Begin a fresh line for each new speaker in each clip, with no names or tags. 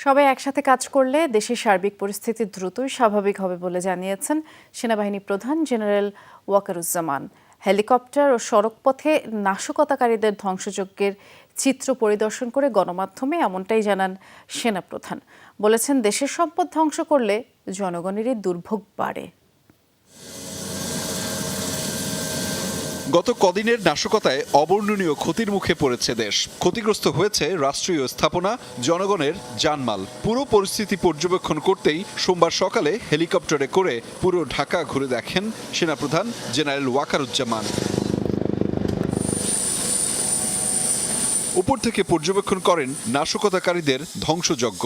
সবাই একসাথে কাজ করলে দেশের সার্বিক পরিস্থিতি দ্রুতই স্বাভাবিক হবে বলে জানিয়েছেন সেনাবাহিনী প্রধান জেনারেল ওয়াকারুজ্জামান। হেলিকপ্টার ও সড়কপথে নাশকতাকারীদের ধ্বংসযজ্ঞের চিত্র পরিদর্শন করে গণমাধ্যমে এমনটাই জানান সেনাপ্রধান। বলেছেন, দেশের সম্পদ ধ্বংস করলে জনগণেরই দুর্ভোগ বাড়ে।
গত কদিনের নাশকতায় অবর্ণনীয় ক্ষতির মুখে পড়েছে দেশ। ক্ষতিগ্রস্ত হয়েছে রাষ্ট্রীয় স্থাপনা, জনগণের জানমাল। পুরো পরিস্থিতি পর্যবেক্ষণ করতেই সোমবার সকালে হেলিকপ্টারে করে পুরো ঢাকা ঘুরে দেখেন সেনাপ্রধান জেনারেল ওয়াকারুজ্জামান। উপর থেকে পর্যবেক্ষণ করেন নাশকতাকারীদের ধ্বংসযজ্ঞ।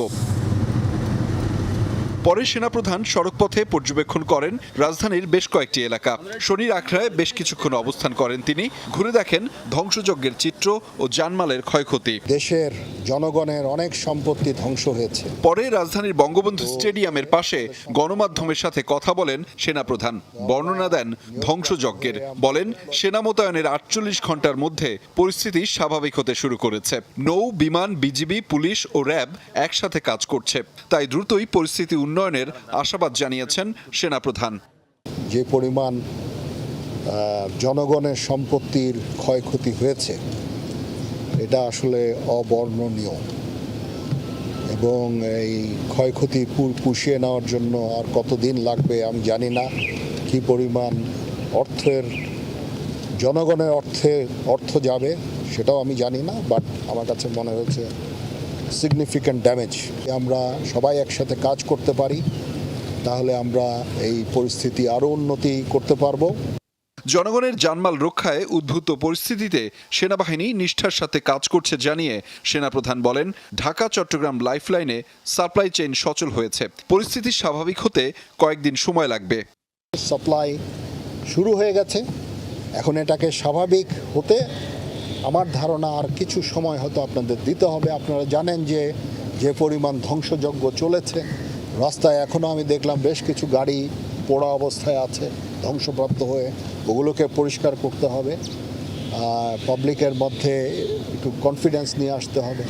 পরে সেনাপ্রধান সড়কপথে পর্যবেক্ষণ করেন রাজধানীর বেশ কয়েকটি এলাকা। শনির আখড়ায় বেশ কিছুক্ষণ অবস্থান করেন তিনি। ঘুরে দেখেন ধ্বংসযজ্ঞের চিত্র ও জানমালের ক্ষয়ক্ষতি।
দেশের জনগণের অনেক সম্পত্তি ধ্বংস হয়েছে।
পরে রাজধানীর বঙ্গবন্ধু স্টেডিয়ামের পাশে গণমাধ্যমের সাথে কথা বলেন সেনাপ্রধান। বর্ণনা দেন ধ্বংসযজ্ঞের। বলেন, সেনা মোতায়েনের ৪৮ ঘন্টার মধ্যে পরিস্থিতি স্বাভাবিক হতে শুরু করেছে। নৌ, বিমান, বিজিবি, পুলিশ ও র্যাব একসাথে কাজ করছে। তাই দ্রুতই পরিস্থিতি উন্নয়নের আশাবাদ জানিয়েছেন সেনাপ্রধান।
যে পরিমাণ জনগণের সম্পত্তির ক্ষয়ক্ষতি হয়েছে এটা আসলে অবর্ণনীয়, এবং এই ক্ষয়ক্ষতি পুষিয়ে নেওয়ার জন্য আর কতদিন লাগবে আমি জানি না। কি পরিমাণ জনগণের অর্থ যাবে সেটাও আমি জানি না, বাট আমার কাছে মনে হয়েছে সিগনিফিক্যান্ট ড্যামেজ। আমরা সবাই একসাথে কাজ করতে পারি, তাহলে আমরা এই পরিস্থিতি আরও উন্নতি করতে পারবো।
জনগণের জানমাল রক্ষায় উদ্ভূত পরিস্থিতিতে সেনাবাহিনী নিষ্ঠার সাথে কাজ করছে জানিয়ে সেনাপ্রধান বলেন, ঢাকা চট্টগ্রাম লাইফলাইনে সাপ্লাই চেইন সচল হয়েছে। পরিস্থিতি স্বাভাবিক হতে কয়েকদিন সময় লাগবে।
সাপ্লাই শুরু হয়ে গেছে, এখন এটাকে স্বাভাবিক হতে আমার ধারণা আর কিছু সময় হয়তো আপনাদের দিতে হবে। আপনারা জানেন যে পরিমাণ ধ্বংসযজ্ঞ চলেছে রাস্তায়, এখনও আমি দেখলাম বেশ কিছু গাড়ি পোড়া অবস্থায় আছে, ধ্বংসপ্রাপ্ত হয়ে। ওগুলোকে পরিষ্কার করতে হবে, পাবলিকের মধ্যে একটু কনফিডেন্স নিয়ে আসতে হবে।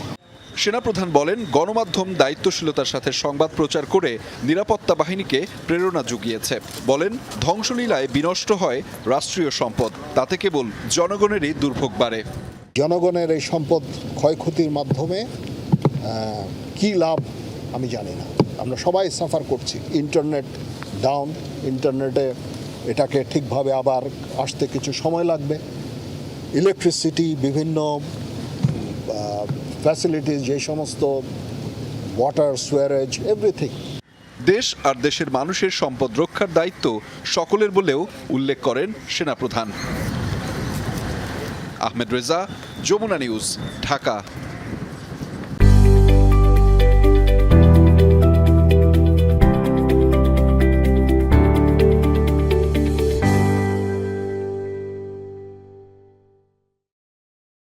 সেনাপ্রধান বলেন, গণমাধ্যম দায়িত্বশীলতার সাথে সংবাদ প্রচার করে নিরাপত্তা বাহিনীকে প্রেরণা জুগিয়েছে। বলেন, ধ্বংসলীলায় বিনষ্ট হয় রাষ্ট্রীয় সম্পদ, তাতে কেবল জনগণেরই দুর্ভোগ বাড়ে।
জনগণের এই সম্পদ ক্ষয়ক্ষতির মাধ্যমে কি লাভ আমি জানি না। আমরা সবাই সাফার করছি। ইন্টারনেট ডাউন, ইন্টারনেটে এটাকে ঠিকভাবে আবার আসতে কিছু সময় লাগবে। ইলেকট্রিসিটি, বিভিন্ন ফ্যাসিলিটিস, যে সমস্ত ওয়াটার, সুয়ারেজ, এভরিথিং।
দেশ আর দেশের মানুষের সম্পদ রক্ষার দায়িত্ব সকলের বলেও উল্লেখ করেন সেনাপ্রধান। আহমেদ রেজা, যমুনা নিউজ, ঢাকা।